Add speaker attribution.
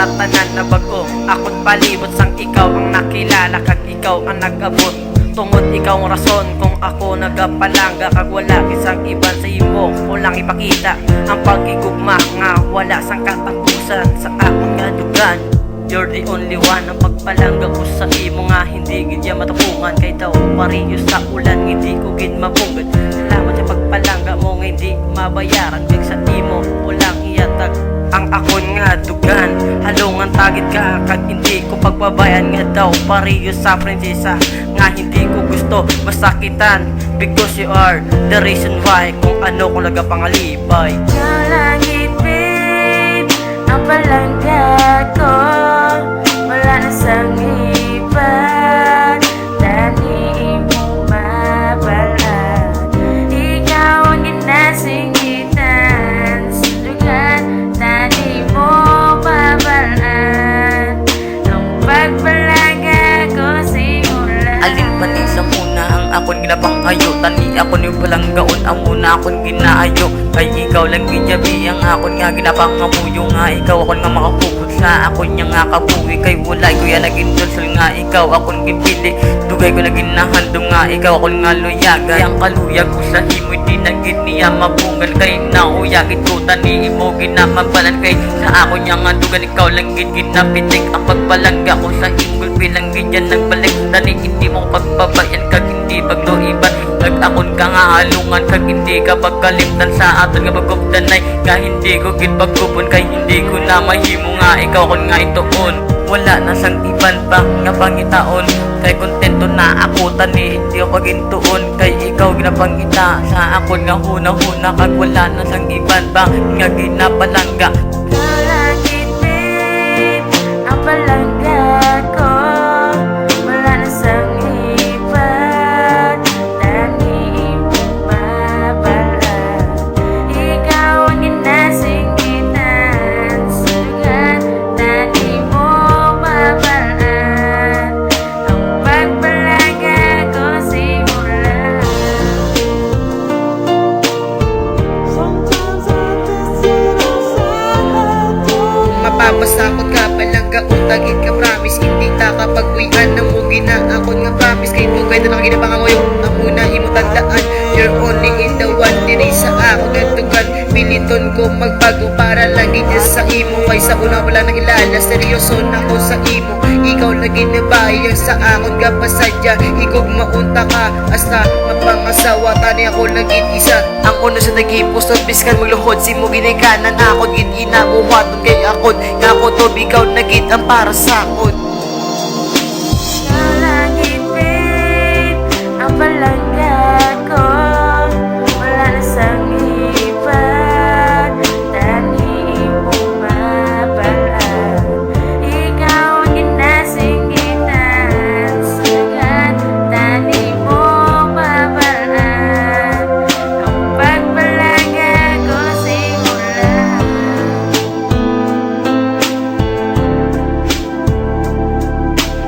Speaker 1: sa tanan na bago. Akon palibot sang ikaw ang nakilala, kag ikaw ang nag-abot. Tungod ikaw ang rason kung ako nagapalangga, kag wala isang iban sa imo o lang ipakita ang pagigugma nga wala sang katapusan sa akong kadugan. You're the only one ang pagpalangga ko sa imo nga hindi gid ya matapungan. Kay daw pariyo sa ulan hindi ko gid mabungad. Salamat sa pagpalangga mo nga hindi mabayaran. Big sa imo walang iyatag ang akon nga dugan. Halungan tagit ka kag hindi ko pagbabayan nga daw pariyo sa prinsesa nga hindi ko gusto masakitan. Because you are the reason why kung ano ko laga pangalipay.
Speaker 2: Ikaw langit babe, ang palangga ko. Wala na sang iba, tani mo mabalaan. Ikaw ang ginasingitan, sulugan, tani mo mabalaan. Ang pagpalaga ko simula.
Speaker 3: Alin pa ni sa muna ang akon ginapangayo, tani ako ni palang gaon ang muna akon ginaayo. Kay ikaw lang gijabi ang akon nga ginapangamuyo nga ikaw akon nga makapugod sa akon nga nga kabuhi. Kay wala ko yan naging dulsol nga ikaw akon gipili. Dugay ko naging nahandong nga ikaw akon nga luyaga. Yang kaluyag ko sa himo di naging niya mabungal. Kay nauyagit ko tani imo ginamabalan. Kay sa akon nga dugan ikaw lang gid ginapitik. Ang pagpalangga ko sa ingol bilang gidyan nagbalik. Tani hindi mo pagbabayan kag hindi pagloiban. Kag akon ka nga halungan kag hindi ka pagkalimtan sa aton nga pagkupdanay. Nga hindi ko gid pagkupon kay hindi ko na mahimo nga ikaw kon nga ituon. Wala na sang iban pa nga pangitaon. Kay kontento na ako tani hindi ako pagintuon. Kay ikaw ginapangita sa akon nga huna-huna. Kag wala na sang iban pa nga ginapalangga.
Speaker 2: Ikaw langit babe, ang palangga ko. Wala na sang iba, tani mo mabalaan. Ikaw ang ginasingitan, sulugan, tani mo mabalaan. Ang pagpalaga ko simula.
Speaker 4: Mapapasakot ka palangga utagit ka promise hindi ta kapag-uwian na mo ginaakon nga promise kay tugay na nakaginapangamoyo ang muna himo tandaan. You're only in the one diri sa ako gantugan. Piliton ko magbago para lagi dyan sa imo. Kay sa una wala nakilala seryoso na ko sa imo. Ikaw lagi nabayang sa akon nga pasadya. Higog maunta ka hasta mapangasawa tani ako lagi isa. Ang una sa nagipusod biskan magluhod si mo ginikanan akon gid inabuhaton kay akon nga ko to bikaw na gid ang para sa akon.